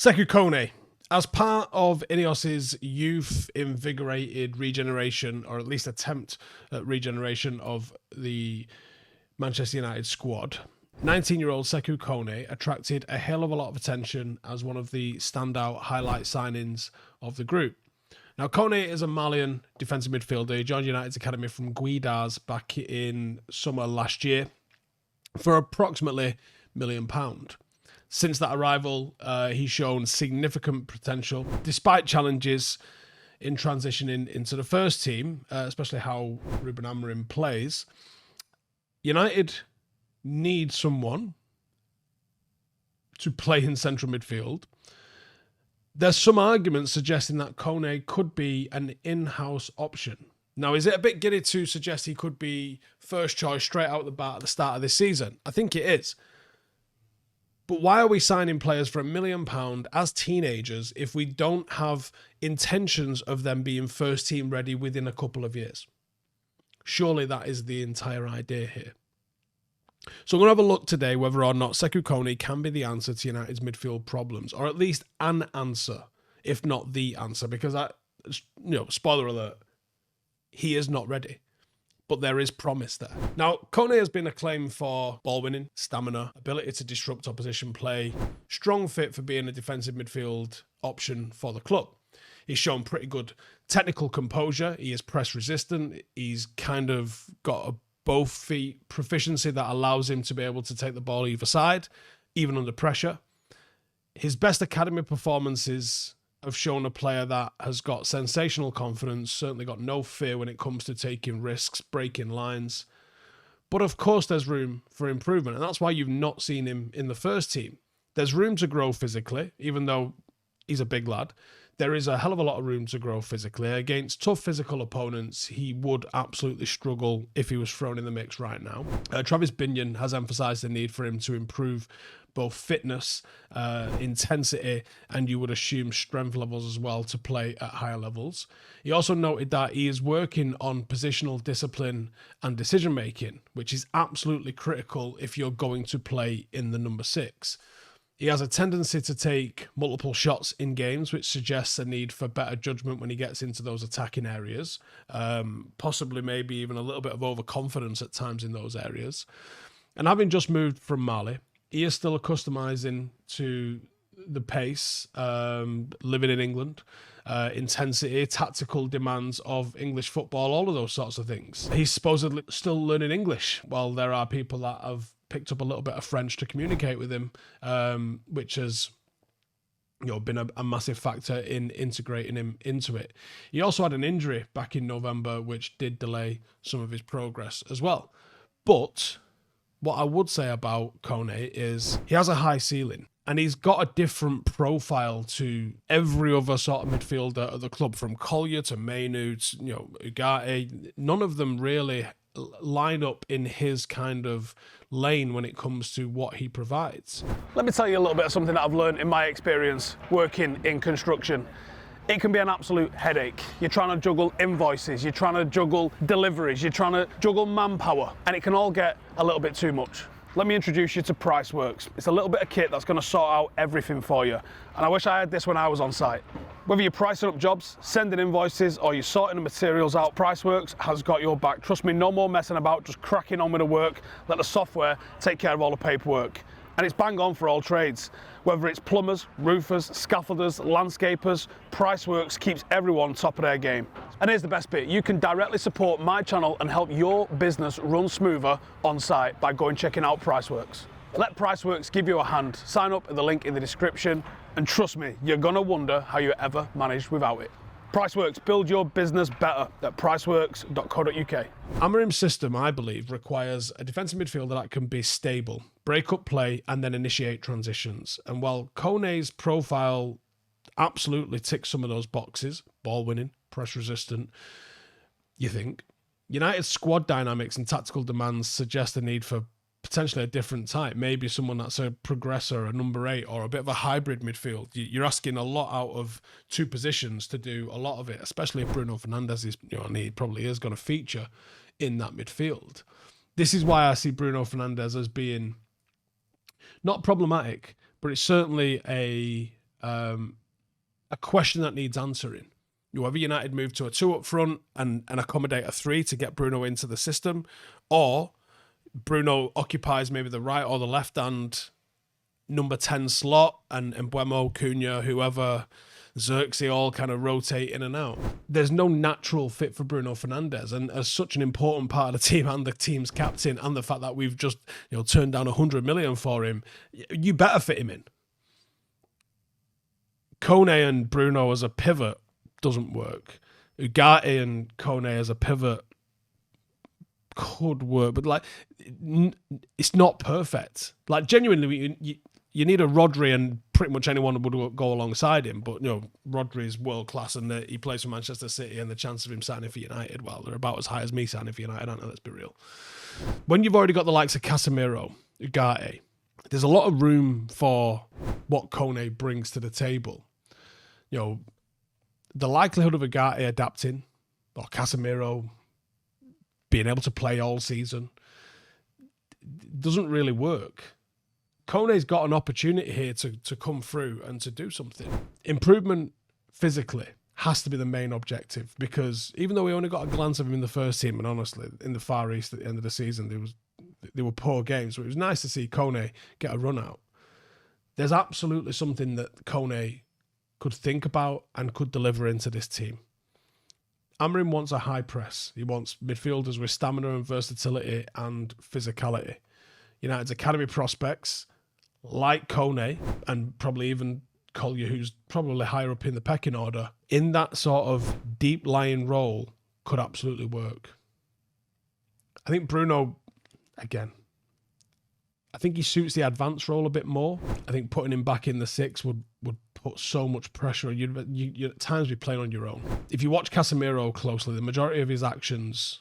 Sekou Kone. As part of Ineos's youth invigorated regeneration, or at least attempt at regeneration of the Manchester United squad, 19-year-old Sekou Kone attracted a hell of a lot of attention as one of the standout highlight signings of the group. Now, Kone is a Malian defensive midfielder. He joined United's academy from Guidars back in summer last year for approximately £1 million. Since that arrival, he's shown significant potential, despite challenges in transitioning into the first team, especially how Ruben Amorim plays. United need someone to play in central midfield. There's some arguments suggesting that Kone could be an in-house option. Now, is it a bit giddy to suggest he could be first choice straight out the bat at the start of this season? I think it is. But why are we signing players for £1 million as teenagers if we don't have intentions of them being first team ready within a couple of years? Surely that is the entire idea here. So I'm going to have a look today whether or not Sekou Kone can be the answer to United's midfield problems, or at least an answer, if not the answer, because spoiler alert, he is not ready. But there is promise there. Now, Kone has been acclaimed for ball winning, stamina, ability to disrupt opposition play, strong fit for being a defensive midfield option for the club. He's shown pretty good technical composure. He is press resistant. He's kind of got a both feet proficiency that allows him to be able to take the ball either side, even under pressure. His best academy performances have shown a player that has got sensational confidence, certainly got no fear when it comes to taking risks, breaking lines. But of course there's room for improvement, and that's why you've not seen him in the first team. There's room to grow physically, even though he's a big lad. There is a hell of a lot of room to grow physically. Against tough physical opponents, he would absolutely struggle if he was thrown in the mix right now. Travis Binion has emphasised the need for him to improve both fitness, intensity, and you would assume strength levels as well to play at higher levels. He also noted that he is working on positional discipline and decision-making, which is absolutely critical if you're going to play in the number 6. He has a tendency to take multiple shots in games, which suggests a need for better judgment when he gets into those attacking areas. Possibly maybe even a little bit of overconfidence at times in those areas. And having just moved from Mali, he is still accustomizing to the pace, living in England, intensity, tactical demands of English football, all of those sorts of things. He's supposedly still learning English, while there are people that have picked up a little bit of French to communicate with him, which has been a massive factor in integrating him into it. He also had an injury back in November, which did delay some of his progress as well. But what I would say about Kone is he has a high ceiling, and he's got a different profile to every other sort of midfielder at the club, from Collier to Mainu to Ugarte. None of them really line up in his kind of lane when it comes to what he provides. Let me tell you a little bit of something that I've learned in my experience working in construction. It can be an absolute headache. You're trying to juggle invoices, you're trying to juggle deliveries, you're trying to juggle manpower, and it can all get a little bit too much. Let me introduce you to Priceworks. It's a little bit of kit that's going to sort out everything for you. And I wish I had this when I was on site. Whether you're pricing up jobs, sending invoices, or you're sorting the materials out, Priceworks has got your back. Trust me, no more messing about, just cracking on with the work. Let the software take care of all the paperwork. And it's bang on for all trades. Whether it's plumbers, roofers, scaffolders, landscapers, Priceworks keeps everyone top of their game. And here's the best bit, you can directly support my channel and help your business run smoother on site by going checking out Priceworks. Let Priceworks give you a hand. Sign up at the link in the description, and trust me, you're gonna wonder how you ever managed without it. Priceworks, build your business better at priceworks.co.uk. Amorim's system, I believe, requires a defensive midfielder that can be stable, break up play, and then initiate transitions. And while Kone's profile absolutely ticks some of those boxes, ball winning, press resistant, you think, United's squad dynamics and tactical demands suggest the need for potentially a different type, maybe someone that's a progressor, a number 8, or a bit of a hybrid midfield. You're asking a lot out of two positions to do a lot of it, especially if Bruno Fernandes is, and he probably is going to feature in that midfield. This is why I see Bruno Fernandes as being not problematic, but it's certainly a a question that needs answering. Whether United move to a 2 up front and accommodate a 3 to get Bruno into the system, or Bruno occupies maybe the right or the left hand number 10 slot, and Mbeumo, Cunha, whoever, Xerxes all kind of rotate in and out. There's no natural fit for Bruno Fernandes, and as such an important part of the team and the team's captain, and the fact that we've just turned down 100 million for him, you better fit him in. Kone and Bruno as a pivot doesn't work. Ugarte and Kone as a pivot could work, but it's not perfect. Genuinely, you need a Rodri, and pretty much anyone would go alongside him. But Rodri is world class, and he plays for Manchester City, and the chance of him signing for United, well, they're about as high as me signing for United, aren't they? Let's be real. When you've already got the likes of Casemiro, Ugarte, there's a lot of room for what Kone brings to the table. The likelihood of Ugarte adapting, or Casemiro being able to play all season, doesn't really work. Kone's got an opportunity here to come through and to do something. Improvement physically has to be the main objective, because even though we only got a glance of him in the first team, and honestly, in the Far East at the end of the season, there were poor games, so it was nice to see Kone get a run out. There's absolutely something that Kone could think about and could deliver into this team. Amorim wants a high press. He wants midfielders with stamina and versatility and physicality. United's academy prospects, like Kone, and probably even Collier, who's probably higher up in the pecking order, in that sort of deep-lying role, could absolutely work. I think Bruno, again, I think he suits the advanced role a bit more. I think putting him back in the 6 would put so much pressure on you. You at times be playing on your own. If you watch Casemiro closely, the majority of his actions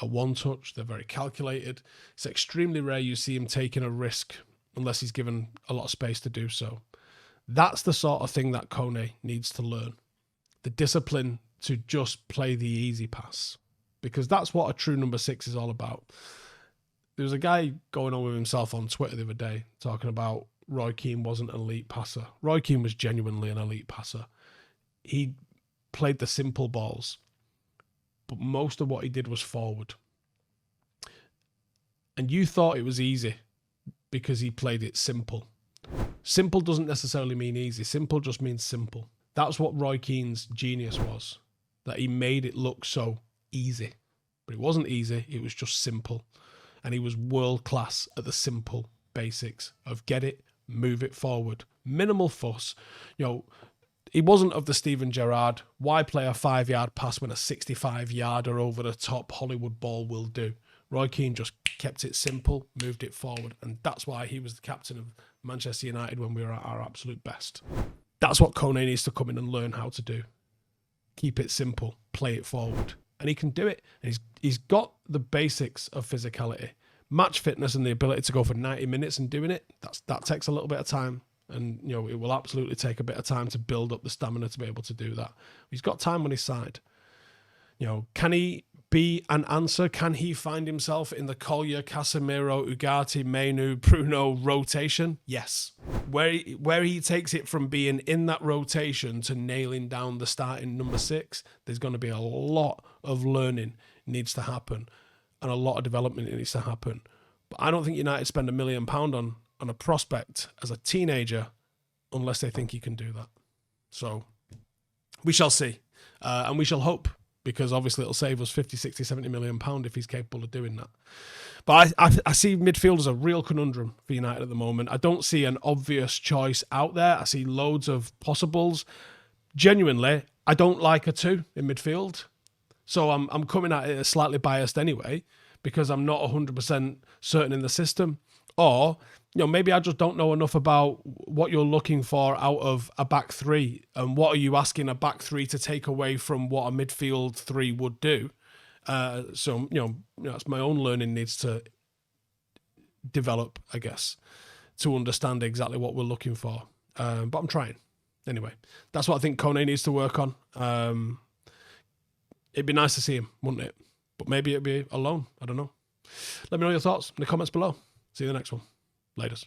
are one touch. They're very calculated. It's extremely rare you see him taking a risk unless he's given a lot of space to do so. That's the sort of thing that Kone needs to learn. The discipline to just play the easy pass, because that's what a true number 6 is all about. There was a guy going on with himself on Twitter the other day talking about Roy Keane wasn't an elite passer. Roy Keane was genuinely an elite passer. He played the simple balls, but most of what he did was forward. And you thought it was easy because he played it simple. Simple doesn't necessarily mean easy. Simple just means simple. That's what Roy Keane's genius was, that he made it look so easy. But it wasn't easy, it was just simple. And he was world class at the simple basics of get it, move it forward. Minimal fuss. He wasn't of the Steven Gerrard, why play a 5-yard pass when a 65-yarder over the top Hollywood ball will do? Roy Keane just kept it simple, moved it forward, and that's why he was the captain of Manchester United when we were at our absolute best. That's what Kone needs to come in and learn how to do. Keep it simple, play it forward. And he can do it. And he's got the basics of physicality. Match fitness and the ability to go for 90 minutes and doing it, that takes a little bit of time. And, it will absolutely take a bit of time to build up the stamina to be able to do that. He's got time on his side. Can he be an answer? Can he find himself in the Collier, Casemiro, Ugarte, Mainu, Bruno rotation? Yes. Where he takes it from being in that rotation to nailing down the starting number 6, there's going to be a lot of learning needs to happen and a lot of development needs to happen. But I don't think United spend £1 million on a prospect as a teenager unless they think he can do that. So we shall see. And we shall hope, because obviously it'll save us 50, 60, 70 million pound if he's capable of doing that. But I see midfield as a real conundrum for United at the moment. I don't see an obvious choice out there. I see loads of possibles. Genuinely, I don't like a 2 in midfield. So I'm coming at it slightly biased anyway, because I'm not 100% certain in the system. Or, maybe I just don't know enough about what you're looking for out of a back 3, and what are you asking a back 3 to take away from what a midfield 3 would do. So that's my own learning needs to develop, I guess, to understand exactly what we're looking for. But I'm trying. Anyway, that's what I think Kone needs to work on. It'd be nice to see him, wouldn't it? But maybe it'd be alone. I don't know. Let me know your thoughts in the comments below. See you in the next one. Laters.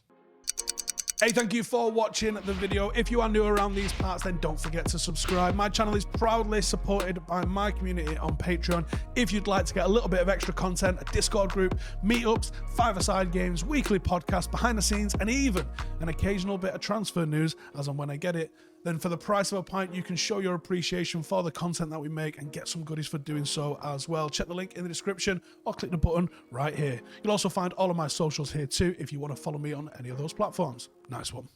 Hey, thank you for watching the video. If you are new around these parts, then don't forget to subscribe. My channel is proudly supported by my community on Patreon. If you'd like to get a little bit of extra content, a Discord group, meetups, five-a-side games, weekly podcasts, behind the scenes, and even an occasional bit of transfer news as and when I get it, then for the price of a pint, you can show your appreciation for the content that we make and get some goodies for doing so as well. Check the link in the description or click the button right here. You'll also find all of my socials here too if you want to follow me on any of those platforms. Nice one.